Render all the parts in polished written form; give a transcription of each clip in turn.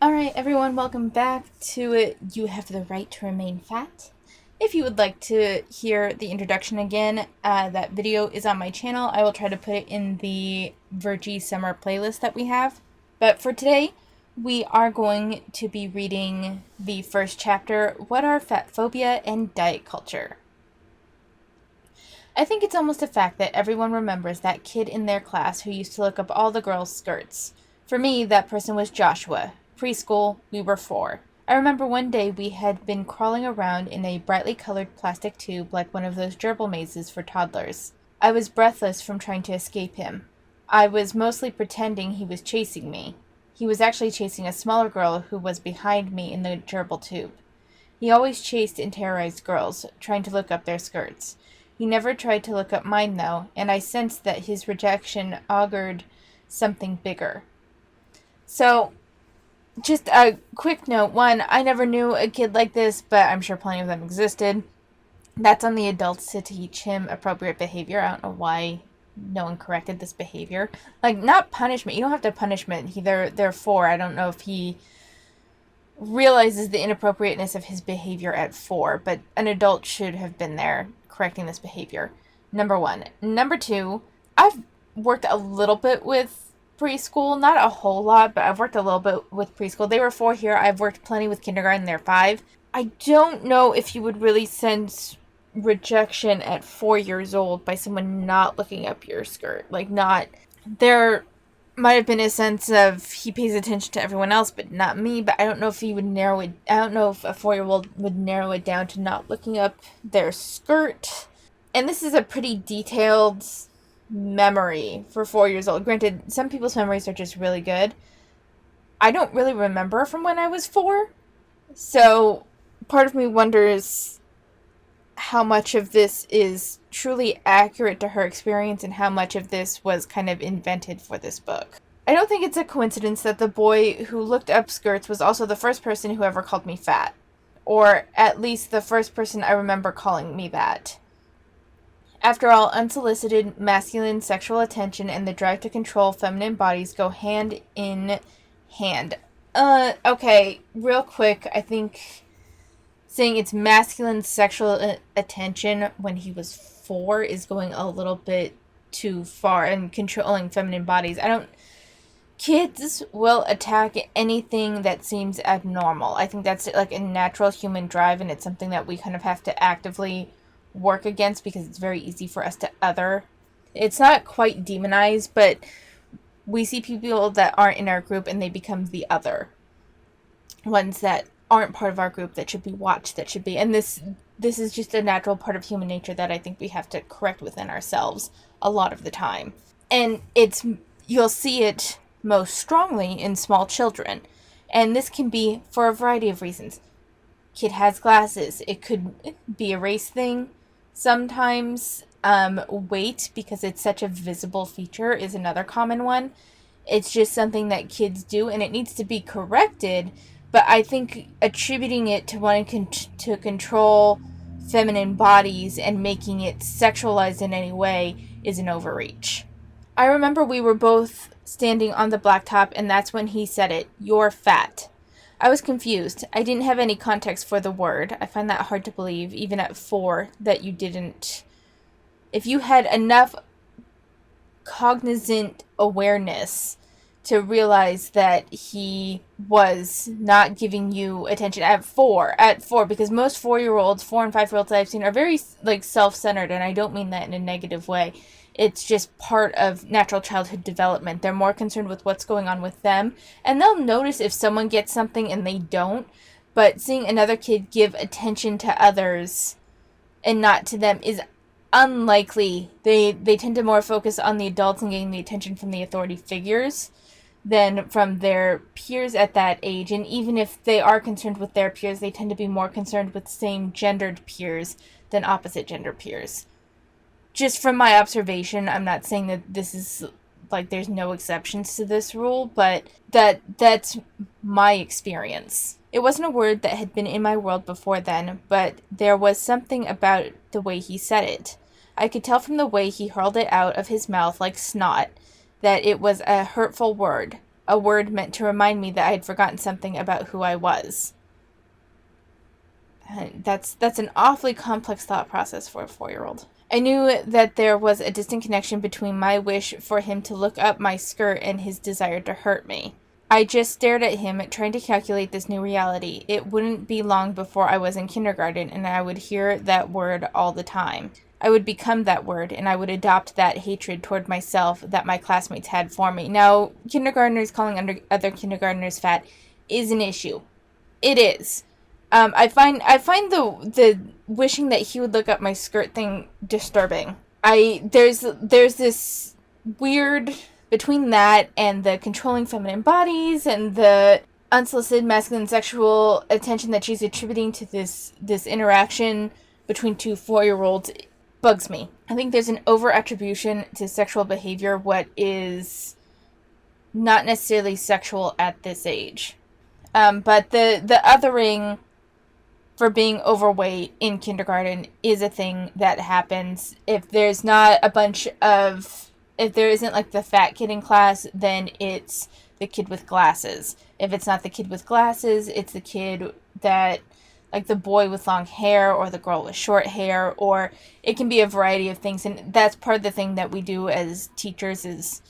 Alright, everyone, welcome back to it. You Have the Right to Remain Fat. If you would like to hear the introduction again, that video is on my channel. I will try to put it in the Virgie Summer playlist that we have. But for today, we are going to be reading the first chapter, What Are Fat Phobia and Diet Culture? I think it's almost a fact that everyone remembers that kid in their class who used to look up all the girls' skirts. For me, that person was Joshua. Preschool, we were 4. I remember one day we had been crawling around in a brightly colored plastic tube like one of those gerbil mazes for toddlers. I was breathless from trying to escape him. I was mostly pretending he was chasing me. He was actually chasing a smaller girl who was behind me in the gerbil tube. He always chased and terrorized girls, trying to look up their skirts. He never tried to look up mine, though, and I sensed that his rejection augured something bigger. So, just a quick note. 1, I never knew a kid like this, but I'm sure plenty of them existed. That's on the adults to teach him appropriate behavior. I don't know why no one corrected this behavior. Like, not punishment. You don't have to punishment. They're 4. I don't know if he realizes the inappropriateness of his behavior at 4, but an adult should have been there correcting this behavior. Number 1. Number 2, I've worked a little bit with preschool, not a whole lot, but I've worked a little bit with preschool. They were 4 here. I've worked plenty with kindergarten. They're 5. I don't know if you would really sense rejection at 4 years old by someone not looking up your skirt. There might have been a sense of he pays attention to everyone else, but not me. But I don't know if he would narrow it. I don't know if a 4-year-old would narrow it down to not looking up their skirt. And this is a pretty detailed memory for 4 years old. Granted, some people's memories are just really good. I don't really remember from when I was 4. So part of me wonders how much of this is truly accurate to her experience and how much of this was kind of invented for this book. I don't think it's a coincidence that the boy who looked up skirts was also the first person who ever called me fat. Or at least the first person I remember calling me that. After all, unsolicited masculine sexual attention and the drive to control feminine bodies go hand in hand. Okay, real quick, I think saying it's masculine sexual attention when he was 4 is going a little bit too far and controlling feminine bodies. Kids will attack anything that seems abnormal. I think that's like a natural human drive, and it's something that we kind of have to actively work against because it's very easy for us to other. It's not quite demonized, but we see people that aren't in our group and they become the other. Ones that aren't part of our group that should be watched, that should be, and this is just a natural part of human nature that I think we have to correct within ourselves a lot of the time. And you'll see it most strongly in small children. And this can be for a variety of reasons. Kid has glasses. It could be a race thing. Sometimes weight, because it's such a visible feature, is another common one. It's just something that kids do, and it needs to be corrected. But I think attributing it to wanting to control feminine bodies and making it sexualized in any way is an overreach. I remember we were both standing on the blacktop, and that's when he said it, "You're fat." I was confused. I didn't have any context for the word. I find that hard to believe, even at 4, that you didn't. If you had enough cognizant awareness to realize that he was not giving you attention at 4, because most 4-year-olds, 4 and 5-year-olds that I've seen are very self-centered, and I don't mean that in a negative way. It's just part of natural childhood development. They're more concerned with what's going on with them, and they'll notice if someone gets something and they don't, but seeing another kid give attention to others and not to them is unlikely. They tend to more focus on the adults and getting the attention from the authority figures than from their peers at that age. And even if they are concerned with their peers, they tend to be more concerned with same-gendered peers than opposite-gender peers. Just from my observation, I'm not saying that this is, there's no exceptions to this rule, but that's my experience. It wasn't a word that had been in my world before then, but there was something about the way he said it. I could tell from the way he hurled it out of his mouth like snot that it was a hurtful word, a word meant to remind me that I had forgotten something about who I was. And that's an awfully complex thought process for a 4-year-old. I knew that there was a distinct connection between my wish for him to look up my skirt and his desire to hurt me. I just stared at him, trying to calculate this new reality. It wouldn't be long before I was in kindergarten, and I would hear that word all the time. I would become that word, and I would adopt that hatred toward myself that my classmates had for me. Now, kindergartners calling other kindergartners fat is an issue. It is. I find the wishing that he would look up my skirt thing disturbing. There's this weird between that and the controlling feminine bodies and the unsolicited masculine sexual attention that she's attributing to this interaction between two 4-year-olds bugs me. I think there's an over-attribution to sexual behavior what is not necessarily sexual at this age. But the othering for being overweight in kindergarten is a thing that happens. If there's not if there isn't like the fat kid in class, then it's the kid with glasses. If it's not the kid with glasses, it's the kid that, like the boy with long hair or the girl with short hair, or it can be a variety of things. And that's part of the thing that we do as teachers is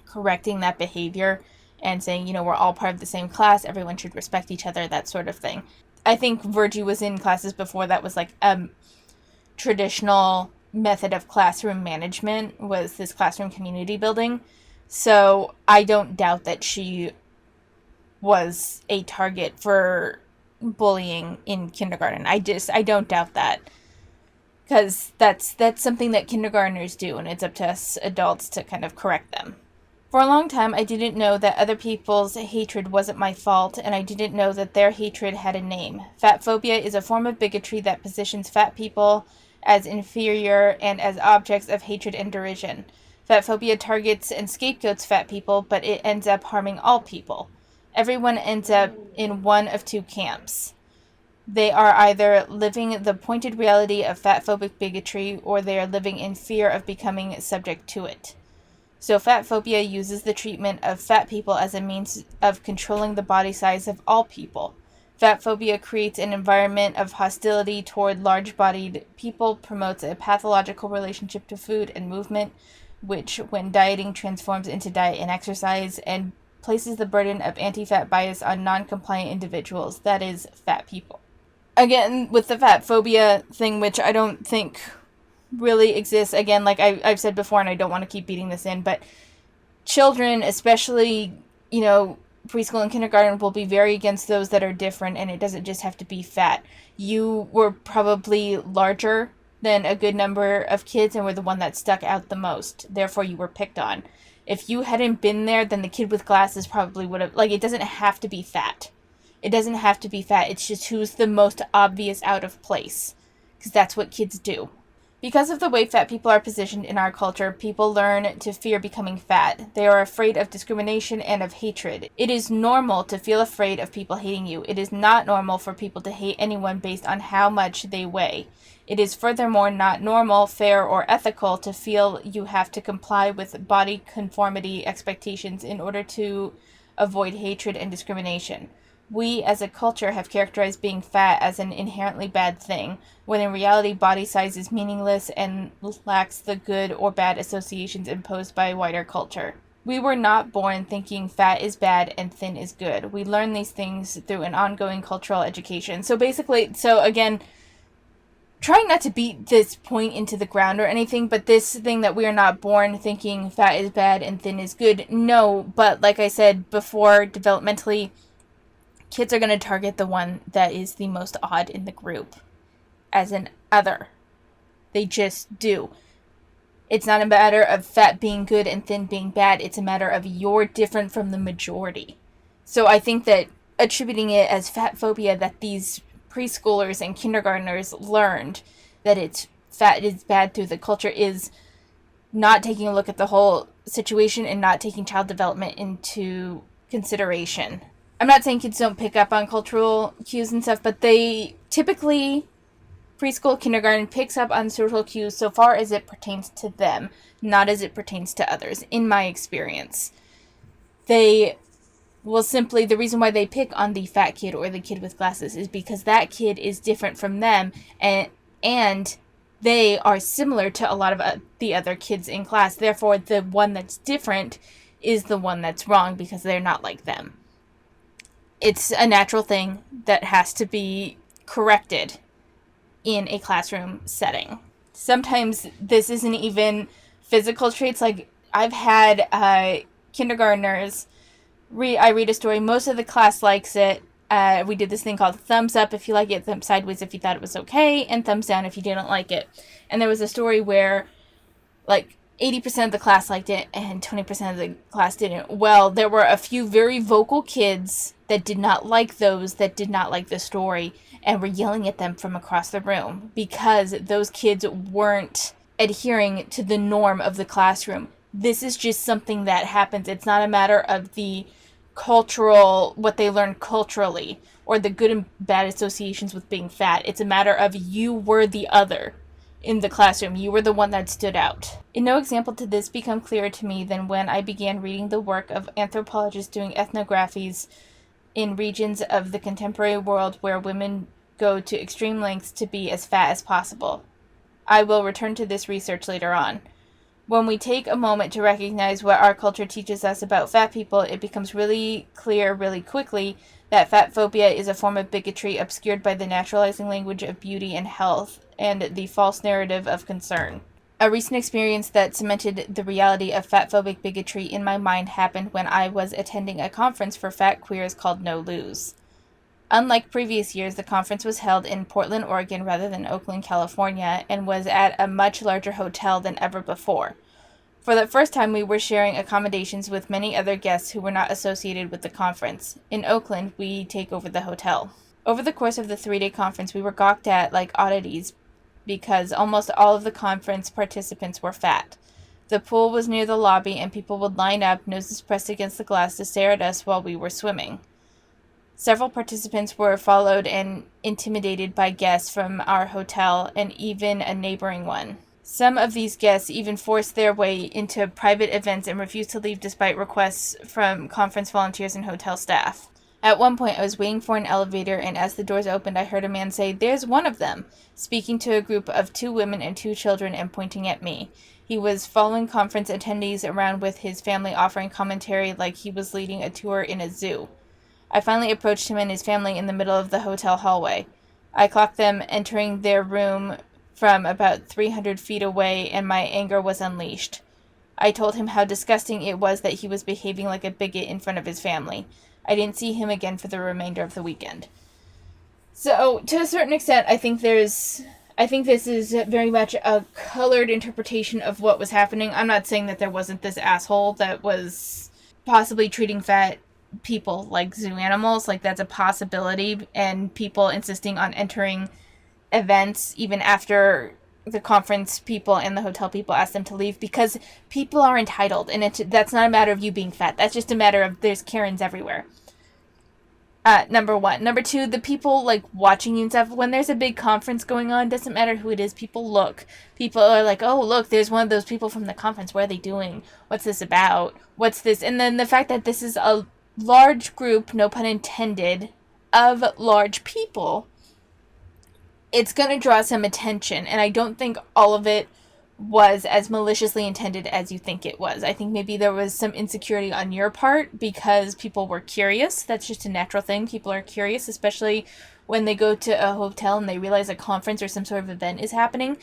correcting that behavior and saying, we're all part of the same class. Everyone should respect each other, that sort of thing. I think Virgie was in classes before that was like traditional method of classroom management was this classroom community building. So I don't doubt that she was a target for bullying in kindergarten. I don't doubt that. Because that's something that kindergartners do, and it's up to us adults to kind of correct them. For a long time, I didn't know that other people's hatred wasn't my fault, and I didn't know that their hatred had a name. Fatphobia is a form of bigotry that positions fat people as inferior and as objects of hatred and derision. Fatphobia targets and scapegoats fat people, but it ends up harming all people. Everyone ends up in one of two camps. They are either living the pointed reality of fatphobic bigotry, or they are living in fear of becoming subject to it. So fatphobia uses the treatment of fat people as a means of controlling the body size of all people. Fatphobia creates an environment of hostility toward large-bodied people, promotes a pathological relationship to food and movement, which, when dieting, transforms into diet and exercise, and places the burden of anti-fat bias on non-compliant individuals, that is, fat people. Again, with the fatphobia thing, which I don't think really exists, again, like I've said before, and I don't want to keep beating this in, but children, especially, preschool and kindergarten, will be very against those that are different, and it doesn't just have to be fat. You were probably larger than a good number of kids and were the one that stuck out the most. Therefore, you were picked on. If you hadn't been there, then the kid with glasses probably would have, it doesn't have to be fat. It doesn't have to be fat. It's just who's the most obvious out of place, because that's what kids do. Because of the way fat people are positioned in our culture, people learn to fear becoming fat. They are afraid of discrimination and of hatred. It is normal to feel afraid of people hating you. It is not normal for people to hate anyone based on how much they weigh. It is furthermore not normal, fair, or ethical to feel you have to comply with body conformity expectations in order to avoid hatred and discrimination. We, as a culture, have characterized being fat as an inherently bad thing, when in reality body size is meaningless and lacks the good or bad associations imposed by wider culture. We were not born thinking fat is bad and thin is good. We learn these things through an ongoing cultural education. So again, trying not to beat this point into the ground or anything, but this thing that we are not born thinking fat is bad and thin is good, no, but like I said before, developmentally, kids are going to target the one that is the most odd in the group as an other. They just do. It's not a matter of fat being good and thin being bad. It's a matter of you're different from the majority. So I think that attributing it as fat phobia that these preschoolers and kindergartners learned that fat is bad through the culture is not taking a look at the whole situation and not taking child development into consideration. I'm not saying kids don't pick up on cultural cues and stuff, but they typically, preschool, kindergarten, picks up on social cues so far as it pertains to them, not as it pertains to others, in my experience. they will simply, the reason why they pick on the fat kid or the kid with glasses is because that kid is different from them, and they are similar to a lot of the other kids in class. Therefore, the one that's different is the one that's wrong because they're not like them. It's a natural thing that has to be corrected in a classroom setting. Sometimes this isn't even physical traits. Like, I've had kindergartners I read a story. Most of the class likes it. We did this thing called thumbs up if you like it, thumbs sideways if you thought it was okay, and thumbs down if you didn't like it. And there was a story where, like, 80% of the class liked it and 20% of the class didn't. Well, there were a few very vocal kids that did not like the story, and were yelling at them from across the room because those kids weren't adhering to the norm of the classroom. This is just something that happens. It's not a matter of the cultural, what they learn culturally, or the good and bad associations with being fat. It's a matter of you were the other in the classroom. You were the one that stood out. In no example did this become clearer to me than when I began reading the work of anthropologists doing ethnographies in regions of the contemporary world where women go to extreme lengths to be as fat as possible. I will return to this research later on. When we take a moment to recognize what our culture teaches us about fat people, it becomes really clear really quickly that fat phobia is a form of bigotry obscured by the naturalizing language of beauty and health and the false narrative of concern. A recent experience that cemented the reality of fat-phobic bigotry in my mind happened when I was attending a conference for fat queers called No Lose. Unlike previous years, the conference was held in Portland, Oregon rather than Oakland, California, and was at a much larger hotel than ever before. For the first time, we were sharing accommodations with many other guests who were not associated with the conference. In Oakland, we take over the hotel. Over the course of the 3-day conference, we were gawked at like oddities because almost all of the conference participants were fat. The pool was near the lobby, and people would line up, noses pressed against the glass, to stare at us while we were swimming. Several participants were followed and intimidated by guests from our hotel and even a neighboring one. Some of these guests even forced their way into private events and refused to leave despite requests from conference volunteers and hotel staff. At one point, I was waiting for an elevator, and as the doors opened, I heard a man say, "There's one of them," speaking to a group of 2 women and 2 children and pointing at me. He was following conference attendees around with his family, offering commentary like he was leading a tour in a zoo. I finally approached him and his family in the middle of the hotel hallway. I clocked them entering their room from about 300 feet away, and my anger was unleashed. I told him how disgusting it was that he was behaving like a bigot in front of his family. I didn't see him again for the remainder of the weekend. So, to a certain extent, I think this is very much a colored interpretation of what was happening. I'm not saying that there wasn't this asshole that was possibly treating fat people like zoo animals. Like, that's a possibility, and people insisting on entering events even after the conference people and the hotel people ask them to leave, because people are entitled, and that's not a matter of you being fat. That's just a matter of there's Karens everywhere. Number 1. Number 2, the people, like, watching you and stuff, when there's a big conference going on, doesn't matter who it is, people look. People are like, oh, look, there's one of those people from the conference. What are they doing? What's this about? What's this? And then the fact that this is a large group, no pun intended, of large people, it's going to draw some attention, and I don't think all of it was as maliciously intended as you think it was. I think maybe there was some insecurity on your part because people were curious. That's just a natural thing. People are curious, especially when they go to a hotel and they realize a conference or some sort of event is happening.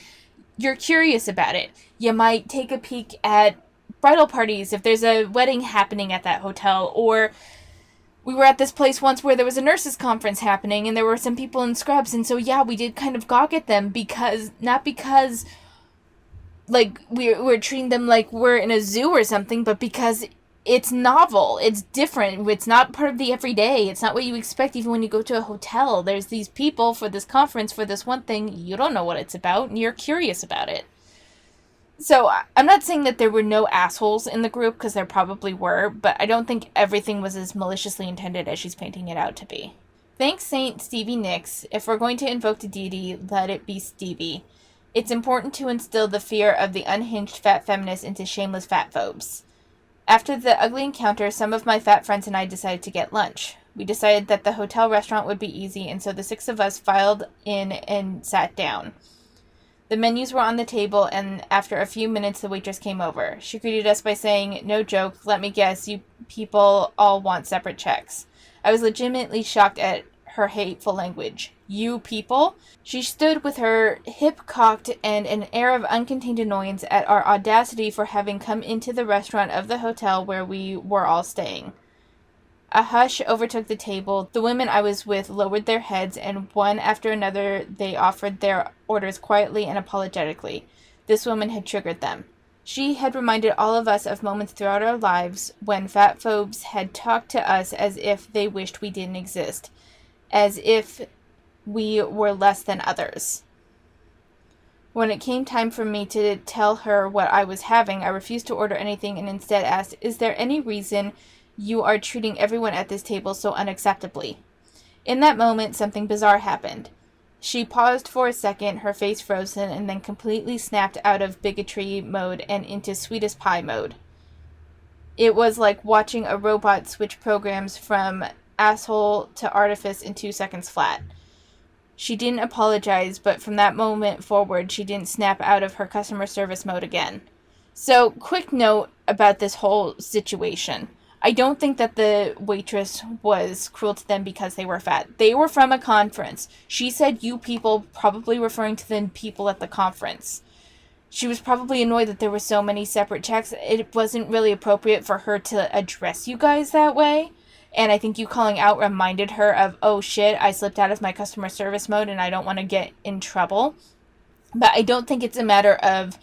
You're curious about it. You might take a peek at bridal parties if there's a wedding happening at that hotel, or we were at this place once where there was a nurses conference happening and there were some people in scrubs, and so yeah, we did kind of gawk at them not because like we're treating them like we're in a zoo or something, but because it's novel, it's different, it's not part of the everyday, it's not what you expect even when you go to a hotel. There's these people for this conference, for this one thing, you don't know what it's about, and you're curious about it. So, I'm not saying that there were no assholes in the group, because there probably were, but I don't think everything was as maliciously intended as she's painting it out to be. Thanks, Saint Stevie Nicks. If we're going to invoke a deity, let it be Stevie. It's important to instill the fear of the unhinged fat feminists into shameless fat phobes. After the ugly encounter, some of my fat friends and I decided to get lunch. We decided that the hotel restaurant would be easy, and so the 6 of us filed in and sat down. The menus were on the table, and after a few minutes, the waitress came over. She greeted us by saying, "No joke, let me guess, you people all want separate checks." I was legitimately shocked at her hateful language. You people? She stood with her hip cocked and an air of uncontained annoyance at our audacity for having come into the restaurant of the hotel where we were all staying. A hush overtook the table. The women I was with lowered their heads, and one after another they offered their orders quietly and apologetically. This woman had triggered them. She had reminded all of us of moments throughout our lives when fat phobes had talked to us as if they wished we didn't exist, as if we were less than others. When it came time for me to tell her what I was having, I refused to order anything and instead asked, "Is there any reason you are treating everyone at this table so unacceptably?" In that moment, something bizarre happened. She paused for a second, her face frozen, and then completely snapped out of bigotry mode and into sweetest pie mode. It was like watching a robot switch programs from asshole to artifice in 2 seconds flat. She didn't apologize, but from that moment forward, she didn't snap out of her customer service mode again. So, quick note about this whole situation. I don't think that the waitress was cruel to them because they were fat. They were from a conference. She said you people, probably referring to the people at the conference. She was probably annoyed that there were so many separate checks. It wasn't really appropriate for her to address you guys that way. And I think you calling out reminded her of, oh shit, I slipped out of my customer service mode and I don't want to get in trouble. But I don't think it's a matter of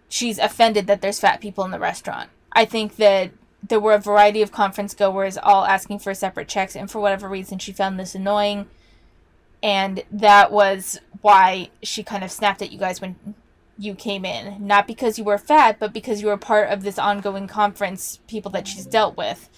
she's offended that there's fat people in the restaurant. I think that there were a variety of conference goers all asking for separate checks, and for whatever reason she found this annoying. And that was why she kind of snapped at you guys when you came in. Not because you were fat, but because you were part of this ongoing conference, people that she's dealt with.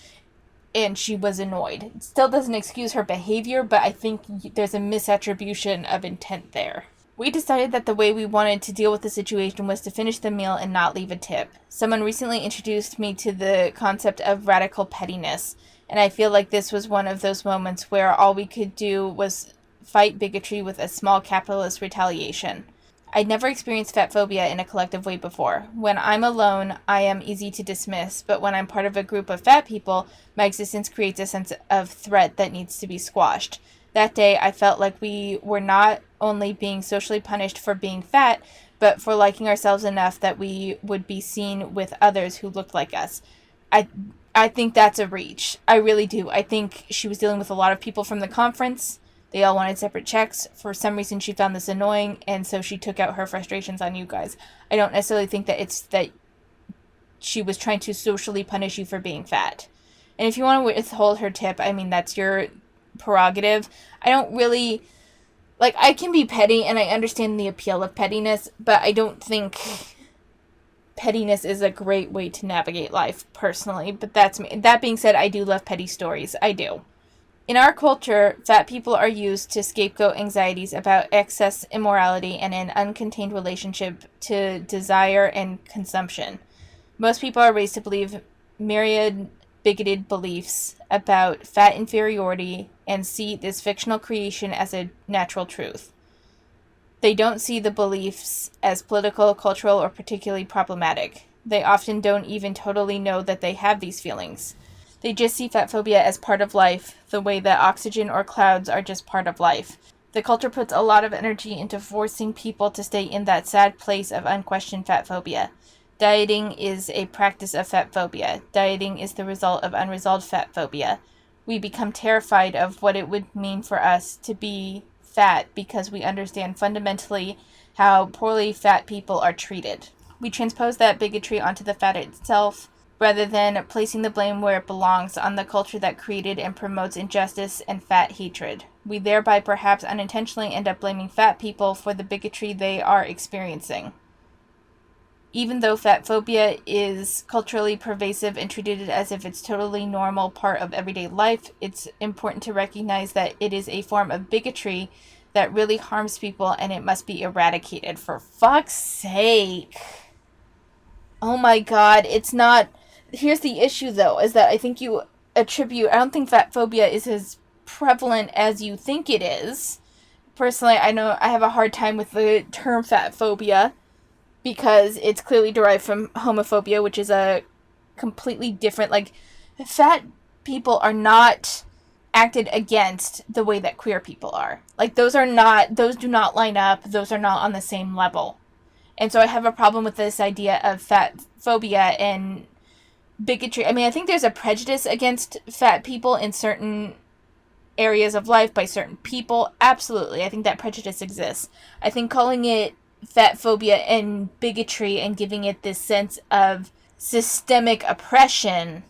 And she was annoyed. It still doesn't excuse her behavior, but I think there's a misattribution of intent there. We decided that the way we wanted to deal with the situation was to finish the meal and not leave a tip. Someone recently introduced me to the concept of radical pettiness, and I feel like this was one of those moments where all we could do was fight bigotry with a small capitalist retaliation. I'd never experienced fat phobia in a collective way before. When I'm alone, I am easy to dismiss, but when I'm part of a group of fat people, my existence creates a sense of threat that needs to be squashed. That day, I felt like we were not only being socially punished for being fat, but for liking ourselves enough that we would be seen with others who looked like us. I think that's a reach. I really do. I think she was dealing with a lot of people from the conference. They all wanted separate checks. For some reason, she found this annoying, and so she took out her frustrations on you guys. I don't necessarily think that it's that she was trying to socially punish you for being fat. And if you want to withhold her tip, I mean, that's your prerogative. I don't really... I can be petty, and I understand the appeal of pettiness, but I don't think pettiness is a great way to navigate life, personally. But that's me. That being said, I do love petty stories. I do. In our culture, fat people are used to scapegoat anxieties about excess immorality and an uncontained relationship to desire and consumption. Most people are raised to believe myriad bigoted beliefs about fat inferiority and see this fictional creation as a natural truth. They don't see the beliefs as political, cultural, or particularly problematic. They often don't even totally know that they have these feelings. They just see fat phobia as part of life, the way that oxygen or clouds are just part of life. The culture puts a lot of energy into forcing people to stay in that sad place of unquestioned fat phobia. Dieting is a practice of fat phobia. Dieting is the result of unresolved fat phobia. We become terrified of what it would mean for us to be fat because we understand fundamentally how poorly fat people are treated. We transpose that bigotry onto the fat itself, rather than placing the blame where it belongs on the culture that created and promotes injustice and fat hatred. We thereby perhaps unintentionally end up blaming fat people for the bigotry they are experiencing. Even though fat phobia is culturally pervasive and treated as if it's totally normal part of everyday life, it's important to recognize that it is a form of bigotry that really harms people and it must be eradicated. For fuck's sake. Oh my god, it's not... here's the issue, though, is that I think I don't think fat phobia is as prevalent as you think it is. Personally, I know I have a hard time with the term fat phobia because it's clearly derived from homophobia, which is a completely different, like, fat people are not acted against the way that queer people are. Like, those do not line up, those are not on the same level. And so I have a problem with this idea of fat phobia and bigotry. I mean, I think there's a prejudice against fat people in certain areas of life by certain people. Absolutely. I think that prejudice exists. I think calling it fat phobia and bigotry and giving it this sense of systemic oppression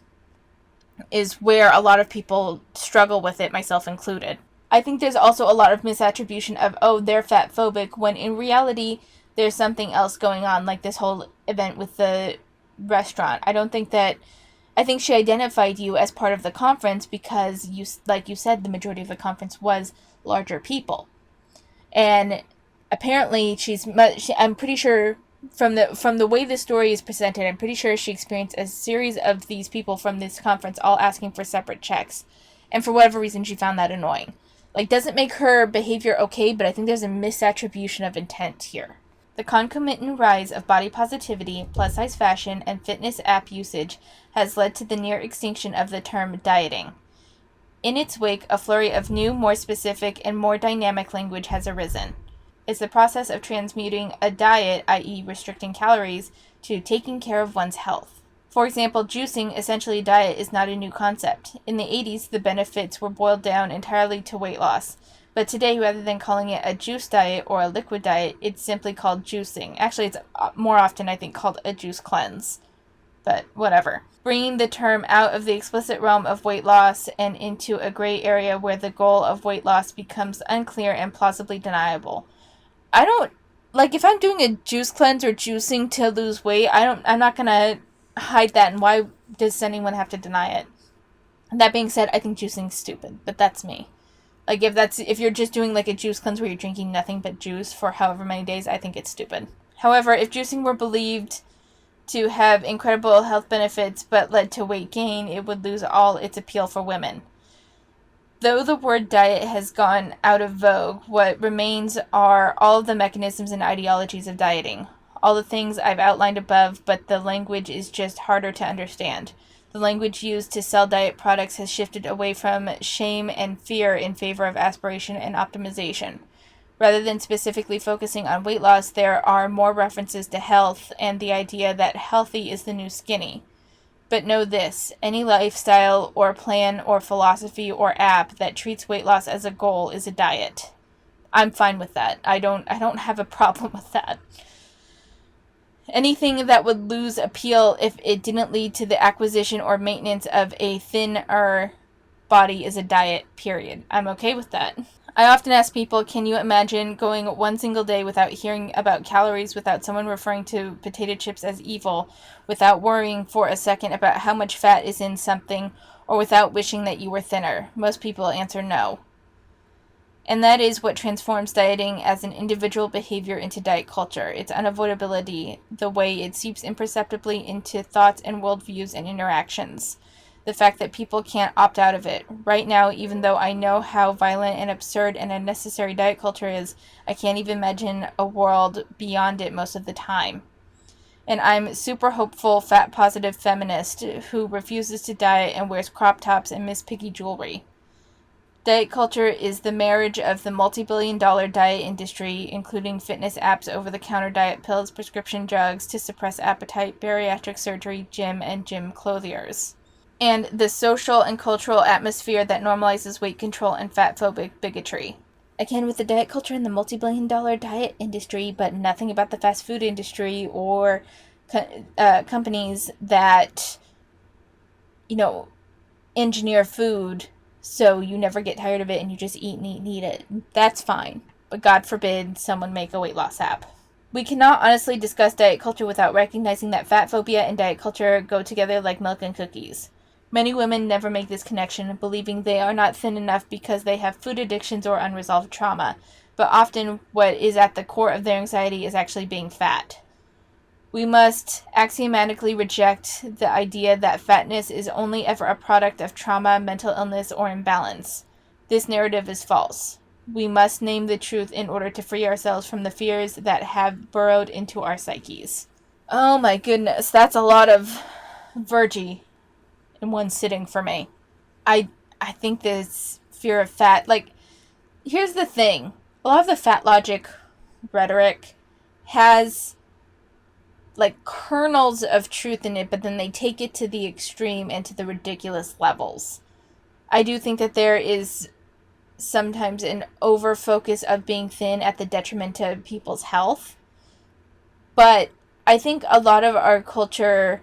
is where a lot of people struggle with it, myself included. I think there's also a lot of misattribution of, oh, they're fat phobic, when in reality there's something else going on, like this whole event with the restaurant. I think she identified you as part of the conference because you, like you said, the majority of the conference was larger people. And apparently I'm pretty sure from the way the story is presented, I'm pretty sure she experienced a series of these people from this conference all asking for separate checks. And for whatever reason, she found that annoying. Like, doesn't make her behavior okay, but I think there's a misattribution of intent here. The concomitant rise of body positivity, plus-size fashion, and fitness app usage has led to the near extinction of the term dieting. In its wake, a flurry of new, more specific, and more dynamic language has arisen. It's the process of transmuting a diet, i.e. restricting calories, to taking care of one's health. For example, juicing, essentially a diet, is not a new concept. In the 80s, the benefits were boiled down entirely to weight loss. But today, rather than calling it a juice diet or a liquid diet, it's simply called juicing. Actually, it's more often, I think, called a juice cleanse. But whatever. Bringing the term out of the explicit realm of weight loss and into a gray area where the goal of weight loss becomes unclear and plausibly deniable. If I'm doing a juice cleanse or juicing to lose weight, I'm not gonna hide that, and why does anyone have to deny it? That being said, I think juicing's stupid, but that's me. Like, if you're just doing like a juice cleanse where you're drinking nothing but juice for however many days, I think it's stupid. However, if juicing were believed to have incredible health benefits but led to weight gain, it would lose all its appeal for women. Though the word diet has gone out of vogue, what remains are all of the mechanisms and ideologies of dieting. All the things I've outlined above, but the language is just harder to understand. The language used to sell diet products has shifted away from shame and fear in favor of aspiration and optimization. Rather than specifically focusing on weight loss, there are more references to health and the idea that healthy is the new skinny. But know this, any lifestyle or plan or philosophy or app that treats weight loss as a goal is a diet. I'm fine with that. I don't have a problem with that. Anything that would lose appeal if it didn't lead to the acquisition or maintenance of a thinner body is a diet, period. I'm okay with that. I often ask people, can you imagine going one single day without hearing about calories, without someone referring to potato chips as evil, without worrying for a second about how much fat is in something, or without wishing that you were thinner? Most people answer no. And that is what transforms dieting as an individual behavior into diet culture. Its unavoidability, the way it seeps imperceptibly into thoughts and worldviews and interactions. The fact that people can't opt out of it. Right now, even though I know how violent and absurd and unnecessary diet culture is, I can't even imagine a world beyond it most of the time. And I'm super hopeful, fat-positive feminist who refuses to diet and wears crop tops and Miss Piggy jewelry. Diet culture is the marriage of the multi-billion-dollar diet industry, including fitness apps, over-the-counter diet pills, prescription drugs to suppress appetite, bariatric surgery, gym, and gym clothiers. And the social and cultural atmosphere that normalizes weight control and fat-phobic bigotry. Again, with the diet culture and the multi-billion-dollar diet industry, but nothing about the fast food industry or companies that, engineer food so you never get tired of it and you just eat and eat and eat it. That's fine. But God forbid someone make a weight loss app. We cannot honestly discuss diet culture without recognizing that fat phobia and diet culture go together like milk and cookies. Many women never make this connection, believing they are not thin enough because they have food addictions or unresolved trauma. But often what is at the core of their anxiety is actually being fat. We must axiomatically reject the idea that fatness is only ever a product of trauma, mental illness, or imbalance. This narrative is false. We must name the truth in order to free ourselves from the fears that have burrowed into our psyches. Oh my goodness, that's a lot of Virgie in one sitting for me. I I think this fear of fat, like, here's the thing. A lot of the fat logic rhetoric has like kernels of truth in it, but then they take it to the extreme and to the ridiculous levels. I do think that there is sometimes an over focus of being thin at the detriment of people's health. But I think a lot of our culture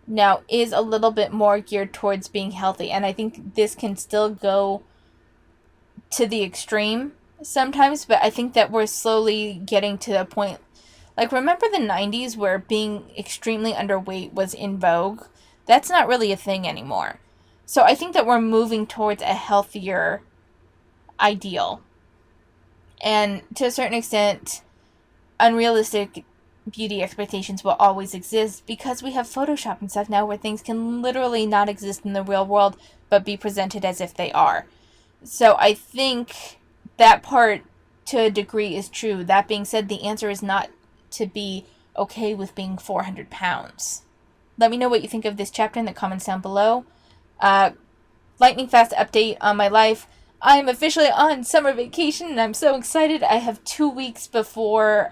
now is a little bit more geared towards being healthy, and I think this can still go to the extreme sometimes, but I think that we're slowly getting to a point. Like, remember the 90s where being extremely underweight was in vogue? That's not really a thing anymore. So I think that we're moving towards a healthier ideal. And to a certain extent, unrealistic beauty expectations will always exist because we have Photoshop and stuff now where things can literally not exist in the real world but be presented as if they are. So I think that part to a degree is true. That being said, the answer is not to be okay with being 400 pounds. Let me know what you think of this chapter in the comments down below. Lightning fast update on my life. I am officially on summer vacation and I'm so excited. I have 2 weeks before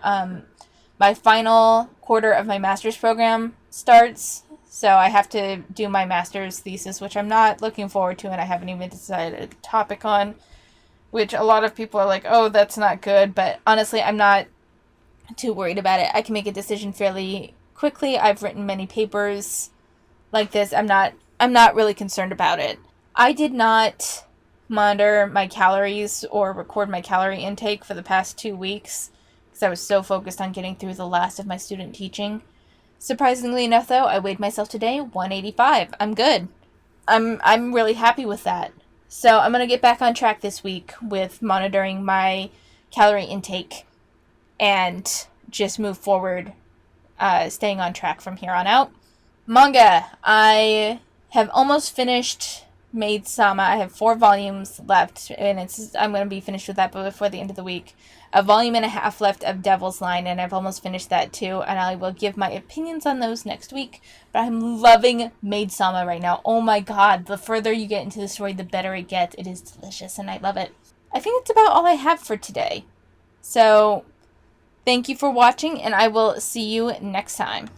my final quarter of my master's program starts. So I have to do my master's thesis, which I'm not looking forward to, and I haven't even decided a topic on, which a lot of people are like, oh, that's not good. But honestly, I'm not too worried about it. I can make a decision fairly quickly. I've written many papers like this. I'm not really concerned about it. I did not monitor my calories or record my calorie intake for the past 2 weeks because I was so focused on getting through the last of my student teaching. Surprisingly enough, though, I weighed myself today, 185. I'm good. I'm really happy with that. So I'm going to get back on track this week with monitoring my calorie intake and just move forward, staying on track from here on out. Manga. I have almost finished Maid Sama. I have 4 volumes left, and I'm going to be finished with that before the end of the week. A volume and a half left of Devil's Line, and I've almost finished that too, and I will give my opinions on those next week. But I'm loving Maid Sama right now. Oh my god, the further you get into the story, the better it gets. It is delicious, and I love it. I think that's about all I have for today. So, thank you for watching, and I will see you next time.